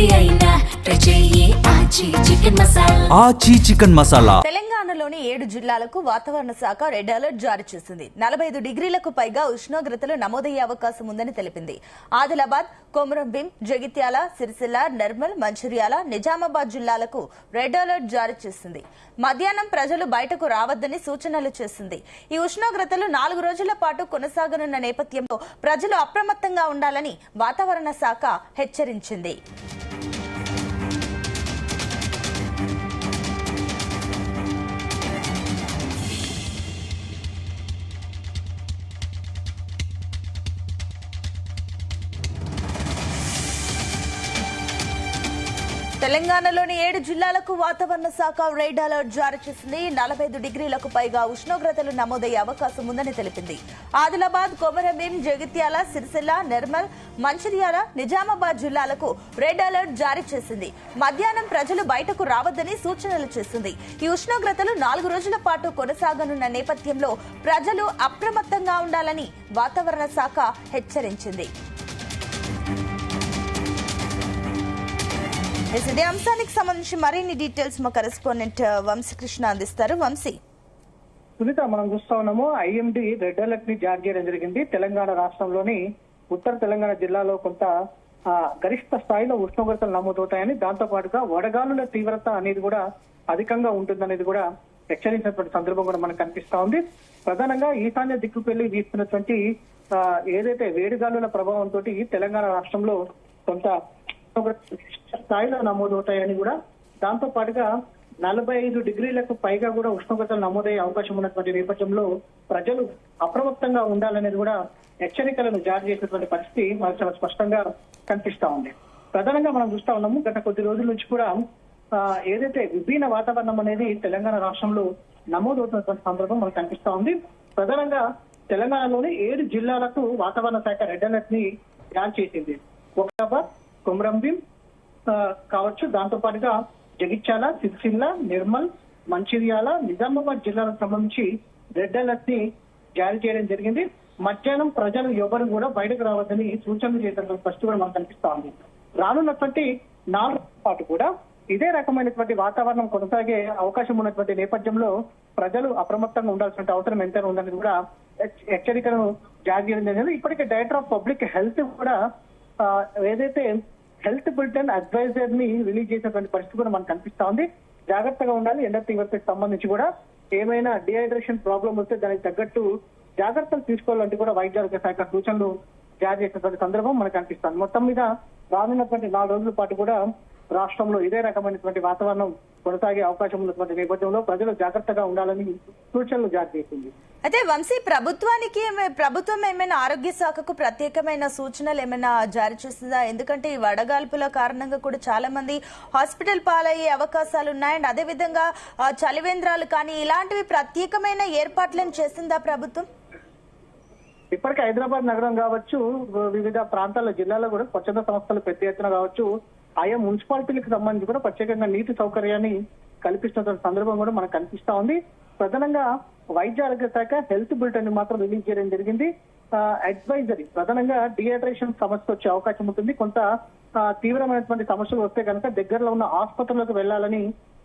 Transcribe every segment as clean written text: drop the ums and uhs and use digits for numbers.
ఏది అయినా ట్రై చెయ్యి ఆచి చికెన్ మసాలా. ఆచి చికెన్ మసాలా. తెలంగాణలోని 7 జిల్లాలకు వాతావరణ శాఖ రెడ్ అలర్ట్ జారీ చేసింది. 45 డిగ్రీలకు పైగా ఉష్ణోగ్రతలు నమోదయ్యే అవకాశం ఉందని తెలిపింది. ఆదిలాబాద్, కొమురంభీం, జగిత్యాల, సిరిసిల్ల, నిర్మల్, మంచిర్యాల, నిజామాబాద్ జిల్లాలకు రెడ్ అలర్ట్ జారీ చేసింది. మధ్యాహ్నం ప్రజలు బయటకు రావద్దని సూచనలు చేసింది. ఈ ఉష్ణోగ్రతలు 4 రోజుల పాటు కొనసాగనున్న నేపథ్యంలో ప్రజలు అప్రమత్తంగా ఉండాలని వాతావరణ శాఖ హెచ్చరించింది. తెలంగాణలోని 7 జిల్లాలకు వాతావరణ శాఖ రెడ్ అలర్ట్ జారీ చేసింది. 45 డిగ్రీలకు పైగా ఉష్ణోగ్రతలు నమోదయ్యే అవకాశం ఉందని తెలిపింది. ఆదిలాబాద్, కొమరంభీం, జగిత్యాల, సిరిసిల్ల, నిర్మల్, మంచిర్యాల, నిజామాబాద్ జిల్లాలకు రెడ్ అలర్ట్ జారీ చేసింది. మధ్యాహ్నం ప్రజలు బయటకు రావద్దని సూచనలు చేసింది. ఈ ఉష్ణోగ్రతలు 4 రోజుల పాటు కొనసాగనున్న నేపథ్యంలో ప్రజలు అప్రమత్తంగా ఉండాలని వాతావరణ శాఖ హెచ్చరించింది. ఇదే అంశానికి సంబంధించి మరిన్ని డీటెయిల్స్ మా కరెస్పాండెంట్ వంశీకృష్ణ అందిస్తారు. వంశీ, సునీత, మనం చూస్తా ఉన్నాము ఐఎండీ రెడ్ అలర్ట్ ని జారీ చేయడం జరిగింది. తెలంగాణ రాష్ట్రంలోని ఉత్తర తెలంగాణ జిల్లాలో కొంత గరిష్ట స్థాయిలో ఉష్ణోగ్రతలు నమోదవుతాయని, దాంతో పాటుగా వడగాలుల తీవ్రత అనేది కూడా అధికంగా ఉంటుందనేది కూడా హెచ్చరించినటువంటి సందర్భం కూడా మనకు కనిపిస్తా ఉంది. ప్రధానంగా ఈశాన్య దిక్కుకెళ్లి వీస్తున్నటువంటి ఏదైతే వేడిగాలుల ప్రభావంతో తెలంగాణ రాష్ట్రంలో కొంత స్థాయిలో నమోదవుతాయని కూడా, దాంతో పాటుగా 45 డిగ్రీలకు పైగా కూడా ఉష్ణోగ్రతలు నమోదయ్యే అవకాశం ఉన్నటువంటి నేపథ్యంలో ప్రజలు అప్రమత్తంగా ఉండాలనేది కూడా హెచ్చరికలను జారీ చేసినటువంటి పరిస్థితి మనకు చాలా స్పష్టంగా కనిపిస్తా ఉంది. ప్రధానంగా మనం చూస్తా ఉన్నాము గత కొద్ది రోజుల నుంచి కూడా ఏదైతే విభిన్న వాతావరణం అనేది తెలంగాణ రాష్ట్రంలో నమోదవుతున్నటువంటి సందర్భం మనకు కనిపిస్తా ఉంది. ప్రధానంగా తెలంగాణలోని 7 జిల్లాలకు వాతావరణ శాఖ రెడ్ అలర్ట్ ని జారీ చేసింది. ఒకటాబాద్, కొమరంభీం కావచ్చు, దాంతో పాటుగా జగిత్యాల, సిరిసిల్ల, నిర్మల్, మంచిర్యాల, నిజామాబాద్ జిల్లాలకు సంబంధించి రెడ్ అలర్ట్ ని జారీ చేయడం జరిగింది. మధ్యాహ్నం ప్రజలు ఎవరు కూడా బయటకు రావద్దని సూచనలు చేసినటువంటి పరిస్థితి కూడా మనకు కనిపిస్తా ఉంది. రానున్నటువంటి 4 రోజుల పాటు కూడా ఇదే రకమైనటువంటి వాతావరణం కొనసాగే అవకాశం ఉన్నటువంటి నేపథ్యంలో ప్రజలు అప్రమత్తంగా ఉండాల్సిన అవసరం ఎంతైనా ఉందని కూడా హెచ్చరికలను జారీ చేయడం జరిగింది. ఇప్పటికే డైరెక్టర్ ఆఫ్ పబ్లిక్ హెల్త్ కూడా ఏదైతే హెల్త్ బులెటిన్ అడ్వైజర్ ని రిలీజ్ చేసినటువంటి పరిస్థితి కూడా మనకు కనిపిస్తా ఉంది. జాగ్రత్తగా ఉండాలి. ఎండ తీవ్రతకు సంబంధించి కూడా ఏమైనా డిహైడ్రేషన్ ప్రాబ్లం వస్తే దానికి తగ్గట్టు జాగ్రత్తలు తీసుకోవాలంటే కూడా వైద్య ఆరోగ్య శాఖ సూచనలు జారీ చేసినటువంటి సందర్భం మనకు కనిపిస్తుంది. మొత్తం మీద రానున్నటువంటి 4 రోజుల పాటు కూడా రాష్ట్రంలో ఇదే రకమైనటువంటి వాతావరణం కొనసాగే అవకాశం ఉన్నటువంటి నేపథ్యంలో ప్రజలు జాగ్రత్తగా ఉండాలని సూచనలు జారీ చేసింది. అయితే వంశీ, ప్రభుత్వం ఏమైనా ఆరోగ్య శాఖకు ప్రత్యేకమైన సూచనలు ఏమైనా జారీ చేసిందా? ఎందుకంటే ఈ వడగాల్పుల కారణంగా కూడా చాలా మంది హాస్పిటల్ పాలయ్యే అవకాశాలు ఉన్నాయండి. అదేవిధంగా చలివేంద్రాలు కానీ ఇలాంటివి ప్రత్యేకమైన ఏర్పాట్లను చేసిందా ప్రభుత్వం? ఇప్పటికే హైదరాబాద్ నగరం కావచ్చు, వివిధ ప్రాంతాల జిల్లాలో కూడా స్వచ్ఛంద సంస్థలు పెద్ద ఎత్తున కావచ్చు, ఆయా మున్సిపాలిటీలకు సంబంధించి కూడా ప్రత్యేకంగా నీటి సౌకర్యాన్ని కల్పిస్తున్న సందర్భం కూడా మనకు కనిపిస్తా ఉంది. ప్రధానంగా వైద్య ఆరోగ్య శాఖ హెల్త్ బులెటిన్ ని మాత్రం రిలీజ్ చేయడం జరిగింది. అడ్వైజరీ ప్రధానంగా డిహైడ్రేషన్ సమస్య వచ్చే అవకాశం ఉంటుంది. కొంత తీవ్రమైనటువంటి సమస్యలు వస్తే కనుక దగ్గరలో ఉన్న ఆసుపత్రులకు వెళ్లాలని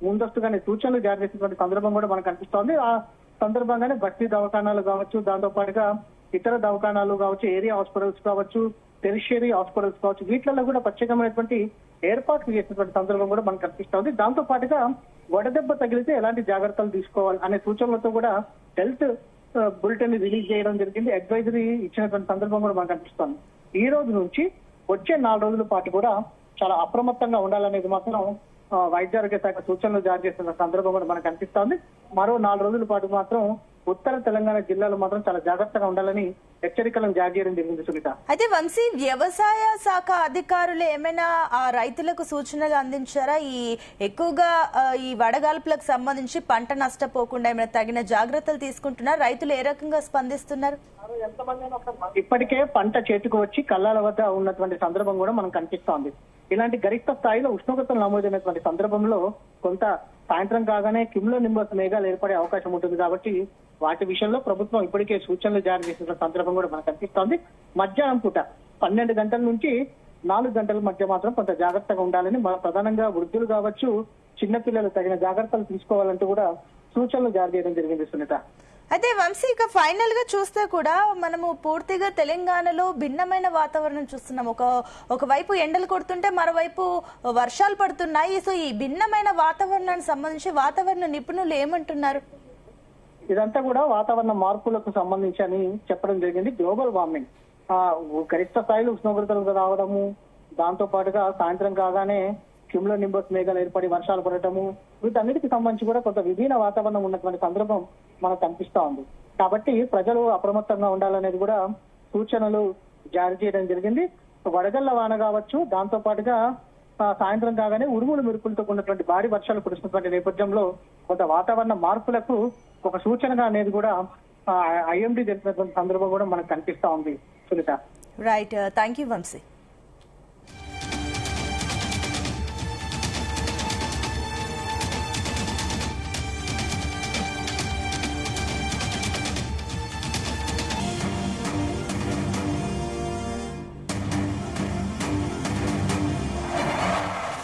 ముందస్తుగానే సూచనలు జారీ చేసినటువంటి సందర్భం కూడా మనకు కనిపిస్తోంది. ఆ సందర్భంగానే బస్తీ దవాఖానాలు కావచ్చు, దాంతో పాటుగా ఇతర దవాఖానాలు కావచ్చు, ఏరియా హాస్పిటల్స్ కావచ్చు, టెరిషియరీ హాస్పిటల్స్ కావచ్చు, వీటిలలో కూడా ప్రత్యేకమైనటువంటి ఏర్పాట్లు చేసినటువంటి సందర్భం కూడా మనకు కనిపిస్తోంది. దాంతో పాటుగా వడదెబ్బ తగిలితే ఎలాంటి జాగ్రత్తలు తీసుకోవాలి అనే సూచనలతో కూడా హెల్త్ బులెటిన్ ని రిలీజ్ చేయడం జరిగింది. అడ్వైజరీ ఇచ్చినటువంటి సందర్భం కూడా మనకు కనిపిస్తోంది. ఈ రోజు నుంచి వచ్చే 4 రోజుల పాటు కూడా చాలా అప్రమత్తంగా ఉండాలనేది మాత్రం వైద్య ఆరోగ్య శాఖ సూచనలు జారీ చేస్తున్న సందర్భం కూడా మనకు కనిపిస్తోంది. మరో 4 రోజుల పాటు మాత్రం ఉత్తర తెలంగాణ జిల్లాలో మాత్రం చాలా జాగ్రత్తగా ఉండాలని హెచ్చరికలను జారీ చేయడం జరిగింది. సునీత, అయితే వంశీ, వ్యవసాయ శాఖ అధికారులు ఏమైనా రైతులకు సూచనలు అందించారా? ఎక్కువగా ఈ వడగాల్పులకు సంబంధించి పంట నష్టపోకుండా ఏమైనా తగిన జాగ్రత్తలు తీసుకుంటున్నారు? రైతులు ఏ రకంగా స్పందిస్తున్నారు? ఇప్పటికే పంట చేతికి వచ్చి కళ్ళాల వద్ద ఉన్నటువంటి సందర్భం కూడా మనకు కనిపిస్తోంది. ఇలాంటి గరిష్ట స్థాయిలో ఉష్ణోగ్రతలు నమోదైనటువంటి సందర్భంలో కొంత సాయంత్రం కాగానే కిమ్లో నింబస్ మేఘాలు ఏర్పడే అవకాశం ఉంటుంది. కాబట్టి వాటి విషయంలో ప్రభుత్వం ఇప్పటికే సూచనలు జారీ చేసిన సందర్భం కూడా మనకు కనిపిస్తోంది. మధ్యాహ్నం పూట 12 గంటల నుంచి 4 గంటల మధ్య మాత్రం కొంత జాగ్రత్తగా ఉండాలని ప్రధానంగా వృద్ధులు కావచ్చు, చిన్నపిల్లలు తగిన జాగ్రత్తలు తీసుకోవాలంటూ కూడా సూచనలు జారీ చేయడం జరిగింది సునీత. అయితే వంశీ, ఇక ఫైనల్ గా చూస్తే కూడా మనము పూర్తిగా తెలంగాణలో భిన్నమైన వాతావరణం చూస్తున్నాం. ఒకవైపు ఎండలు కొడుతుంటే మరోవైపు వర్షాలు పడుతున్నాయి. సో ఈ భిన్నమైన వాతావరణానికి సంబంధించి వాతావరణ నిపుణులు ఏమంటున్నారు? ఇదంతా కూడా వాతావరణ మార్పులకు సంబంధించి అని చెప్పడం జరిగింది. గ్లోబల్ వార్మింగ్ గరిష్ట స్థాయిలో ఉష్ణోగ్రతలు రావడము, దాంతో పాటుగా సాయంత్రం కాగానే క్యూములో నింబస్ మేఘాలు ఏర్పడి వర్షాలు పడటము, వీటన్నిటికి సంబంధించి కూడా కొంత విభిన్న వాతావరణం ఉన్నటువంటి సందర్భం మనకు కనిపిస్తా ఉంది. కాబట్టి ప్రజలు అప్రమత్తంగా ఉండాలనేది కూడా సూచనలు జారీ చేయడం జరిగింది. వడగళ్ల వాన కావచ్చు, దాంతో పాటుగా సాయంత్రం కాగానే ఉరుములు మెరుపులతో ఉన్నటువంటి భారీ వర్షాలు కురుస్తున్నటువంటి నేపథ్యంలో కొంత వాతావరణ మార్పులకు ఒక సూచనగా అనేది కూడా ఐఎండీ తెలిపినటువంటి సందర్భం కూడా మనకు కనిపిస్తా ఉంది Sunitha. Right, thank you Vamsi.